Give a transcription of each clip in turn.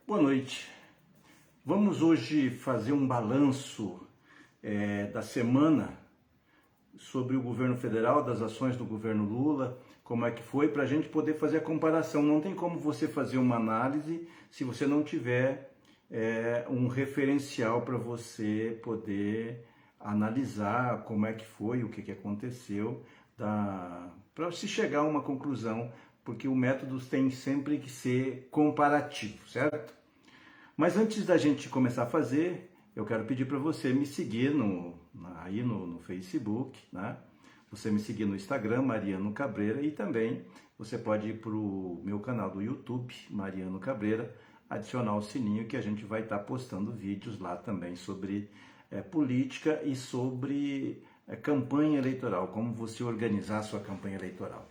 Boa noite. Vamos hoje fazer um balanço da semana sobre o governo federal, das ações do governo Lula, como é que foi, para a gente poder fazer a comparação. Não tem como você fazer uma análise se você não tiver um referencial para você poder analisar como é que foi, o que aconteceu, para se chegar a uma conclusão, porque o método tem sempre que ser comparativo, certo? Mas antes da gente começar a fazer, eu quero pedir para você me seguir no Facebook, né? Você me seguir no Instagram, Mariano Cabreira, e também você pode ir para o meu canal do YouTube, Mariano Cabreira, adicionar o sininho que a gente vai estar postando vídeos lá também sobre política e sobre campanha eleitoral, como você organizar a sua campanha eleitoral.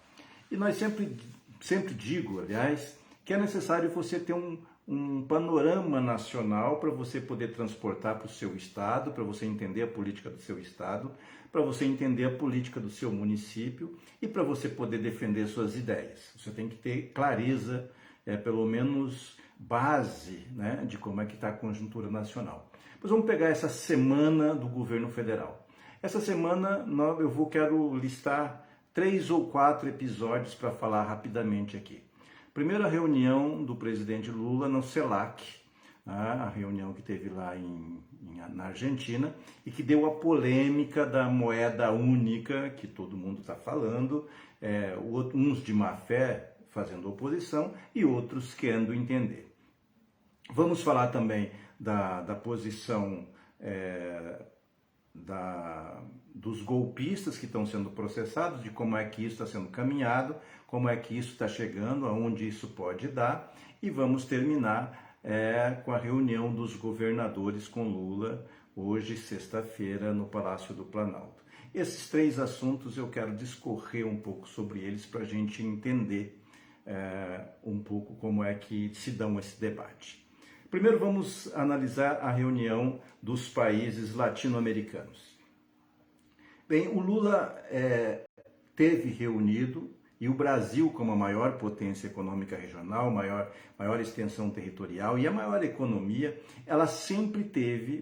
E nós sempre digo, aliás, que é necessário você ter um panorama nacional para você poder transportar para o seu estado, para você entender a política do seu estado, para você entender a política do seu município e para você poder defender suas ideias. Você tem que ter clareza, pelo menos base, né, de como é que está a conjuntura nacional. Mas vamos pegar essa semana do governo federal. Essa semana quero listar 3 ou 4 episódios para falar rapidamente aqui. Primeira reunião do presidente Lula no CELAC, a reunião que teve lá na Argentina e que deu a polêmica da moeda única, que todo mundo está falando, uns de má fé fazendo oposição e outros querendo entender. Vamos falar também da posição dos golpistas que estão sendo processados, de como é que isso está sendo caminhado, como é que isso está chegando, aonde isso pode dar, e vamos terminar com a reunião dos governadores com Lula, hoje, sexta-feira, no Palácio do Planalto. Esses 3 assuntos eu quero discorrer um pouco sobre eles para a gente entender um pouco como é que se dão esse debate. Primeiro vamos analisar a reunião dos países latino-americanos. Bem, o Lula teve reunido, e o Brasil, como a maior potência econômica regional, maior extensão territorial e a maior economia,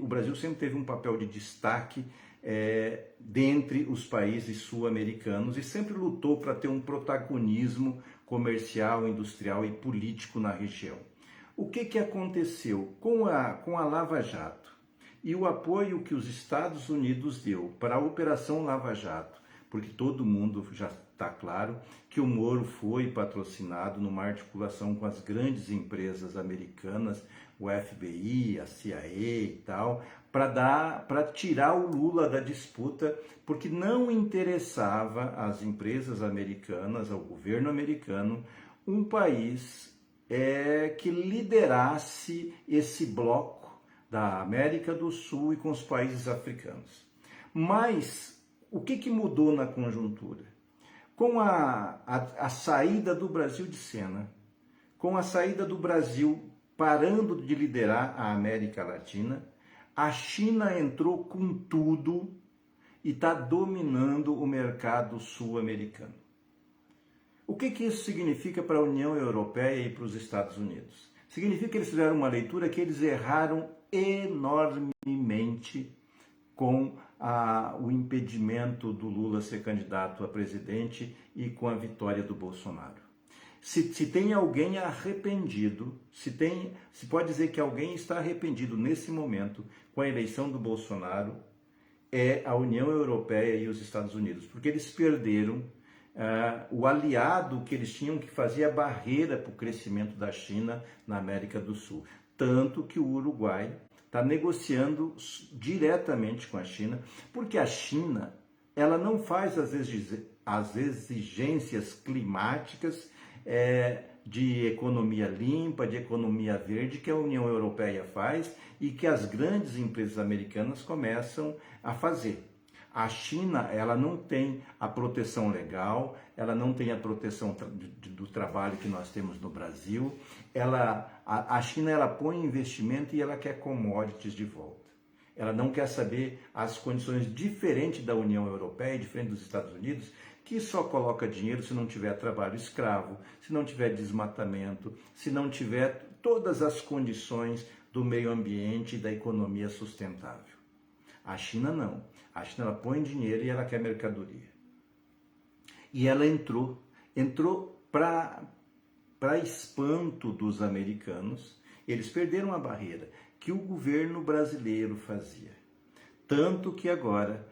o Brasil sempre teve um papel de destaque dentre os países sul-americanos e sempre lutou para ter um protagonismo comercial, industrial e político na região. O que aconteceu com a Lava Jato e o apoio que os Estados Unidos deu para a Operação Lava Jato, porque todo mundo já está claro que o Moro foi patrocinado numa articulação com as grandes empresas americanas, o FBI, a CIA e tal, para tirar o Lula da disputa, porque não interessava às empresas americanas, ao governo americano, um país que liderasse esse bloco da América do Sul e com os países africanos. Mas o que mudou na conjuntura? Com a saída do Brasil de cena, com a saída do Brasil parando de liderar a América Latina, a China entrou com tudo e está dominando o mercado sul-americano. O que isso significa para a União Europeia e para os Estados Unidos? Significa que eles fizeram uma leitura que eles erraram enormemente com o impedimento do Lula ser candidato a presidente e com a vitória do Bolsonaro. Se tem alguém arrependido, se pode dizer que alguém está arrependido nesse momento com a eleição do Bolsonaro, é a União Europeia e os Estados Unidos, porque eles perderam o aliado que eles tinham, que fazia barreira para o crescimento da China na América do Sul. Tanto que o Uruguai está negociando diretamente com a China, porque a China ela não faz as exigências climáticas de economia limpa, de economia verde que a União Europeia faz e que as grandes empresas americanas começam a fazer. A China, ela não tem a proteção legal, ela não tem a proteção do trabalho que nós temos no Brasil. A China, ela põe investimento e ela quer commodities de volta. Ela não quer saber as condições diferentes da União Europeia, diferente dos Estados Unidos, que só coloca dinheiro se não tiver trabalho escravo, se não tiver desmatamento, se não tiver todas as condições do meio ambiente e da economia sustentável. A China não. A China ela põe dinheiro e ela quer mercadoria. E ela entrou para espanto dos americanos. Eles perderam a barreira que o governo brasileiro fazia. Tanto que agora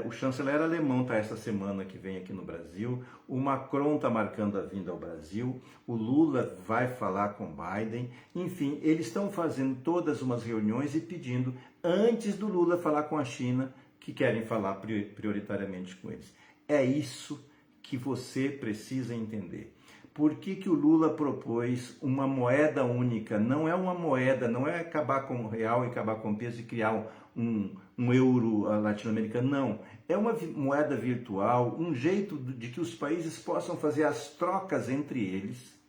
o chanceler alemão está essa semana que vem aqui no Brasil, o Macron está marcando a vinda ao Brasil, o Lula vai falar com Biden, enfim, eles estão fazendo todas umas reuniões e pedindo, antes do Lula falar com a China, que querem falar prioritariamente com eles. É isso que você precisa entender. Por que o Lula propôs uma moeda única? Não é uma moeda, não é acabar com o real e acabar com o peso e criar um euro latino-americano, não. É uma moeda virtual, um jeito de que os países possam fazer as trocas entre eles,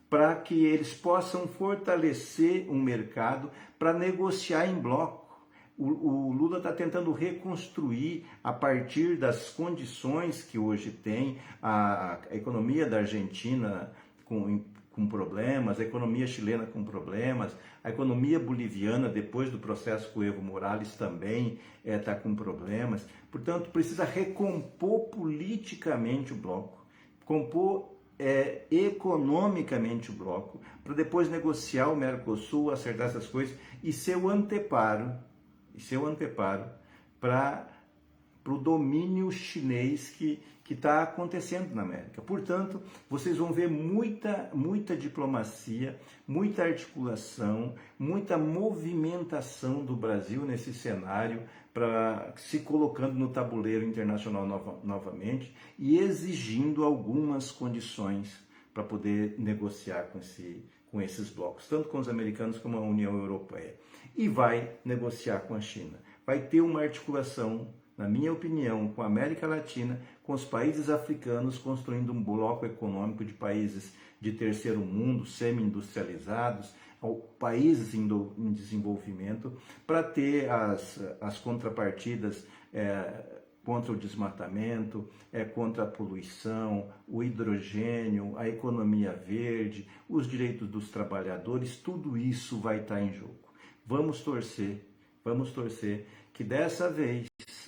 para que eles possam fortalecer um mercado para negociar em bloco. O Lula está tentando reconstruir, a partir das condições que hoje tem, a economia da Argentina com problemas, a economia chilena com problemas, a economia boliviana, depois do processo com o Evo Morales, também está com problemas. Portanto, precisa recompor politicamente o bloco, compor economicamente o bloco, para depois negociar o Mercosul, acertar essas coisas e ser o anteparo para o domínio chinês que está acontecendo na América. Portanto, vocês vão ver muita diplomacia, muita articulação, muita movimentação do Brasil nesse cenário, para se colocando no tabuleiro internacional novamente e exigindo algumas condições para poder negociar com esses blocos, tanto com os americanos como a União Europeia. E vai negociar com a China. Vai ter uma articulação, na minha opinião, com a América Latina, com os países africanos, construindo um bloco econômico de países de terceiro mundo, semi-industrializados, países em desenvolvimento, para ter as contrapartidas contra o desmatamento, contra a poluição, o hidrogênio, a economia verde, os direitos dos trabalhadores, tudo isso vai estar em jogo. Vamos torcer que dessa vez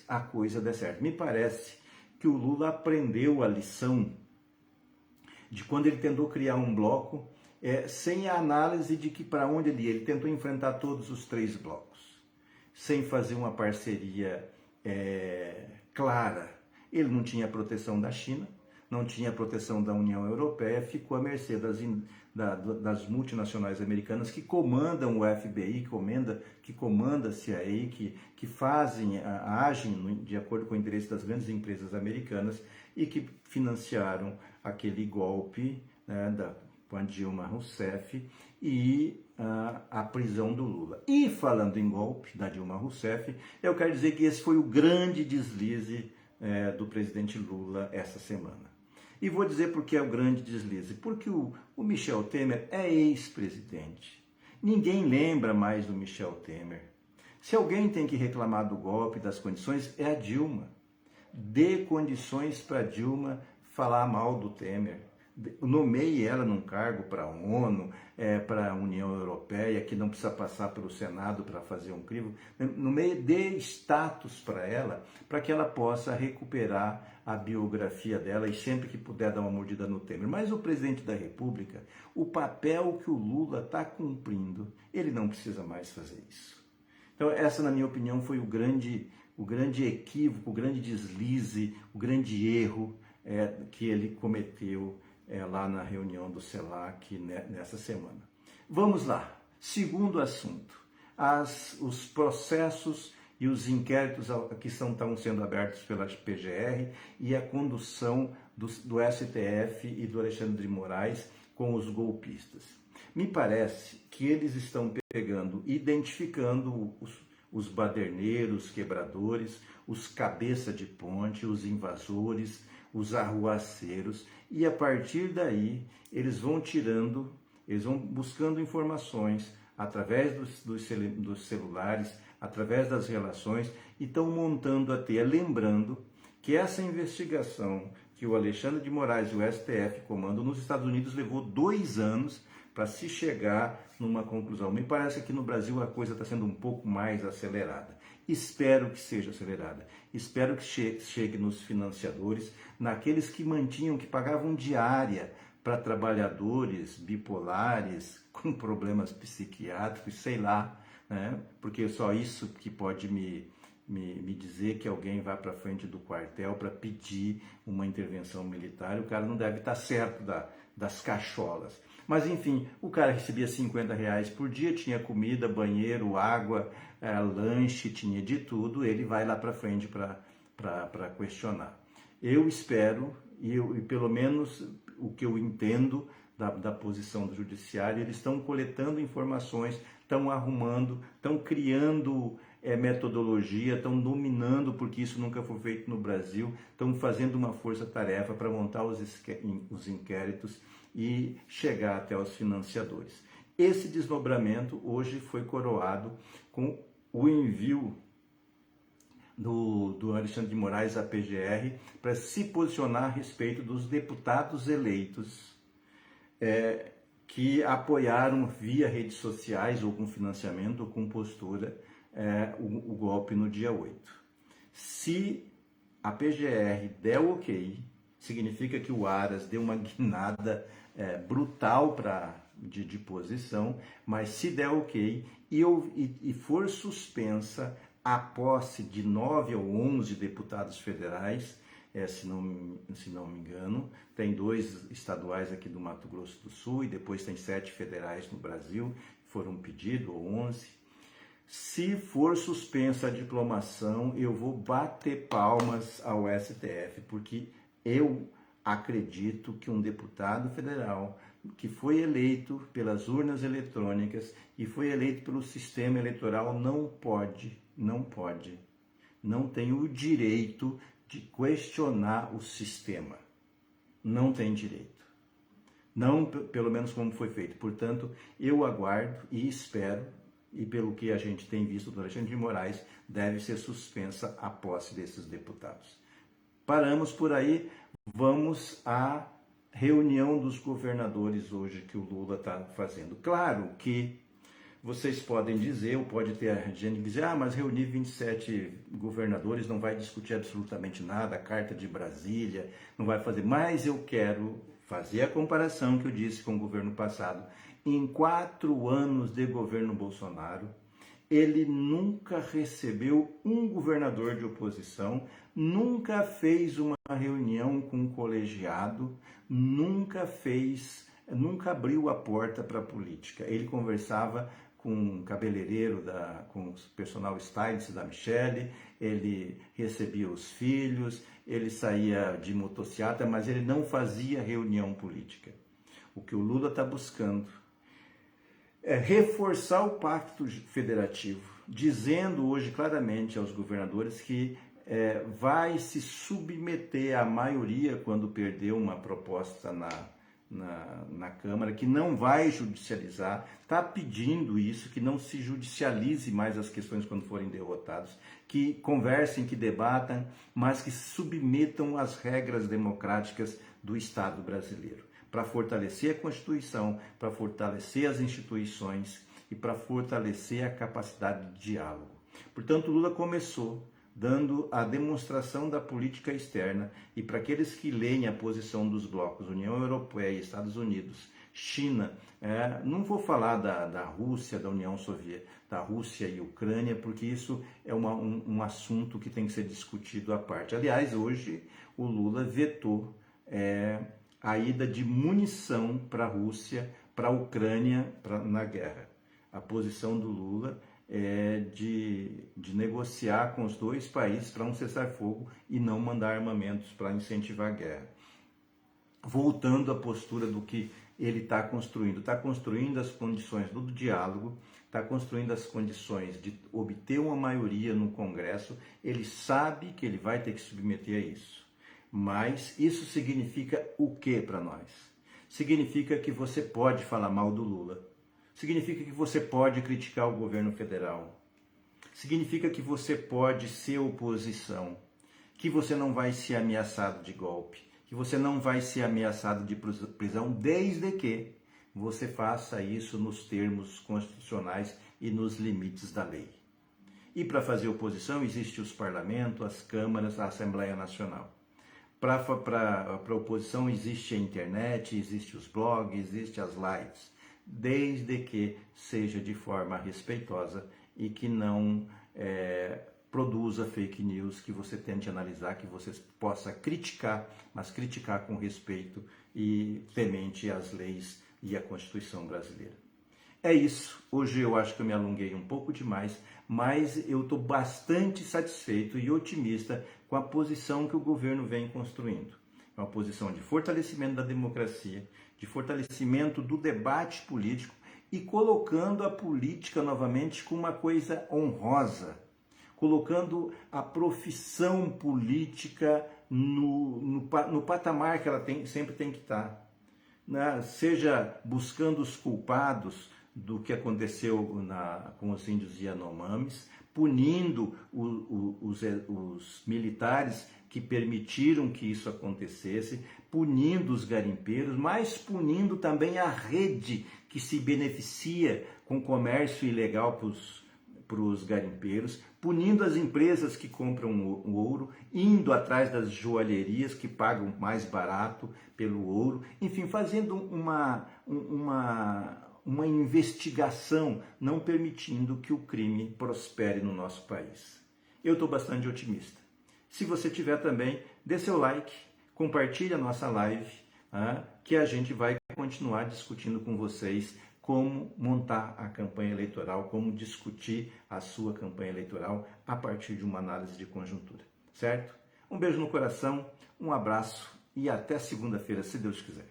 a coisa dê certo. Me parece que o Lula aprendeu a lição de quando ele tentou criar um bloco sem a análise de que para onde ele tentou enfrentar todos os três blocos, sem fazer uma parceria clara. Ele não tinha proteção da China, não tinha proteção da União Europeia, ficou à mercê das multinacionais americanas que comandam o FBI, que comanda a CIA, que agem de acordo com o interesse das grandes empresas americanas e que financiaram aquele golpe com a Dilma Rousseff e a prisão do Lula. E falando em golpe da Dilma Rousseff, eu quero dizer que esse foi o grande deslize do presidente Lula essa semana. E vou dizer por que é o grande deslize. Porque o Michel Temer é ex-presidente. Ninguém lembra mais do Michel Temer. Se alguém tem que reclamar do golpe, das condições, é a Dilma. Dê condições para a Dilma falar mal do Temer. Nomeie ela num cargo para a ONU, para a União Europeia, que não precisa passar pelo Senado para fazer um crivo. Nomeie, dê status para ela, para que ela possa recuperar a biografia dela e sempre que puder dar uma mordida no Temer. Mas o presidente da República, o papel que o Lula está cumprindo, ele não precisa mais fazer isso. Então essa, na minha opinião, foi o grande equívoco, o grande deslize, o grande erro que ele cometeu lá na reunião do CELAC nessa semana. Vamos lá. Segundo assunto, os processos e os inquéritos que estão sendo abertos pela PGR e a condução do STF e do Alexandre de Moraes com os golpistas. Me parece que eles estão identificando os baderneiros, quebradores, os cabeça de ponte, os invasores, os arruaceiros, e a partir daí eles vão buscando informações através dos celulares, através das relações, e estão montando a teia. Lembrando que essa investigação que o Alexandre de Moraes e o STF comandam nos Estados Unidos levou 2 anos para se chegar numa conclusão. Me parece que aqui no Brasil a coisa está sendo um pouco mais acelerada. Espero que seja acelerada. Espero que chegue nos financiadores, naqueles que mantinham, que pagavam diária para trabalhadores bipolares com problemas psiquiátricos, sei lá, né? Porque só isso que pode me dizer que alguém vai para frente do quartel para pedir uma intervenção militar. O cara não deve estar certo das cacholas. Mas enfim, o cara recebia R$50 por dia, tinha comida, banheiro, água, lanche, tinha de tudo. Ele vai lá para frente para questionar. Eu espero, e pelo menos o que eu entendo da posição do judiciário, eles estão coletando informações, estão arrumando, estão criando metodologia, estão dominando, porque isso nunca foi feito no Brasil, estão fazendo uma força-tarefa para montar os inquéritos e chegar até os financiadores. Esse desdobramento hoje foi coroado com o envio do Alexandre de Moraes à PGR para se posicionar a respeito dos deputados eleitos que apoiaram via redes sociais ou com financiamento ou com postura o golpe no dia 8. Se a PGR der o ok, significa que o Aras deu uma guinada brutal de posição, mas se der ok e for suspensa a posse de 9 ou 11 deputados federais, se não me engano, tem 2 estaduais aqui do Mato Grosso do Sul e depois tem 7 federais no Brasil, foram pedidos, ou 11. Se for suspensa a diplomação, eu vou bater palmas ao STF, porque eu acredito que um deputado federal que foi eleito pelas urnas eletrônicas e foi eleito pelo sistema eleitoral não tem o direito de questionar o sistema. Não tem direito. Não, pelo menos como foi feito. Portanto, eu aguardo e espero, e pelo que a gente tem visto do Alexandre de Moraes, deve ser suspensa a posse desses deputados. Paramos por aí, vamos à reunião dos governadores hoje que o Lula está fazendo. Claro que vocês podem dizer, ou pode ter gente que dizer, mas reunir 27 governadores não vai discutir absolutamente nada, a Carta de Brasília não vai fazer, mas eu quero fazer a comparação que eu disse com o governo passado. Em 4 anos de governo Bolsonaro, ele nunca recebeu um governador de oposição, nunca fez uma reunião com um colegiado, nunca abriu a porta para a política. Ele conversava com o cabeleireiro, com o personal stylist da Michele, ele recebia os filhos, ele saía de motociata, mas ele não fazia reunião política. O que o Lula está buscando é reforçar o pacto federativo, dizendo hoje claramente aos governadores que vai se submeter à maioria quando perder uma proposta na Câmara, que não vai judicializar, está pedindo isso, que não se judicialize mais as questões quando forem derrotados, que conversem, que debatam, mas que submetam às regras democráticas do Estado brasileiro, para fortalecer a Constituição, para fortalecer as instituições e para fortalecer a capacidade de diálogo. Portanto, Lula começou dando a demonstração da política externa, e para aqueles que leem a posição dos blocos União Europeia, Estados Unidos, China, não vou falar da Rússia, da União Soviética, da Rússia e Ucrânia, porque isso é um assunto que tem que ser discutido à parte. Aliás, hoje o Lula vetou a ida de munição para a Rússia, para a Ucrânia na guerra. A posição do Lula de negociar com os 2 países para um cessar-fogo e não mandar armamentos para incentivar a guerra. Voltando à postura do que ele está construindo as condições do diálogo, está construindo as condições de obter uma maioria no Congresso. Ele sabe que ele vai ter que submeter a isso. Mas isso significa o que para nós? Significa que você pode falar mal do Lula. Significa que você pode criticar o governo federal. Significa que você pode ser oposição. Que você não vai ser ameaçado de golpe. que você não vai ser ameaçado de prisão desde que você faça isso nos termos constitucionais e nos limites da lei. E para fazer oposição existe os parlamentos, as câmaras, a Assembleia Nacional. Para oposição existe a internet, existe os blogs, existe as lives, desde que seja de forma respeitosa e que não produza fake news, que você tente analisar, que você possa criticar, mas criticar com respeito e temente às leis e à Constituição brasileira. É isso. Hoje eu acho que eu me alonguei um pouco demais, mas eu estou bastante satisfeito e otimista com a posição que o governo vem construindo. É uma posição de fortalecimento da democracia, de fortalecimento do debate político e colocando a política novamente como uma coisa honrosa, colocando a profissão política no patamar que ela sempre tem que estar. Né? Seja buscando os culpados do que aconteceu com os índios Yanomamis, punindo os militares que permitiram que isso acontecesse, punindo os garimpeiros, mas punindo também a rede que se beneficia com comércio ilegal para os garimpeiros, punindo as empresas que compram o ouro, indo atrás das joalherias que pagam mais barato pelo ouro, enfim, fazendo uma investigação, não permitindo que o crime prospere no nosso país. Eu estou bastante otimista. Se você tiver também, dê seu like, compartilhe a nossa live, que a gente vai continuar discutindo com vocês como montar a campanha eleitoral, como discutir a sua campanha eleitoral a partir de uma análise de conjuntura, certo? Um beijo no coração, um abraço e até segunda-feira, se Deus quiser.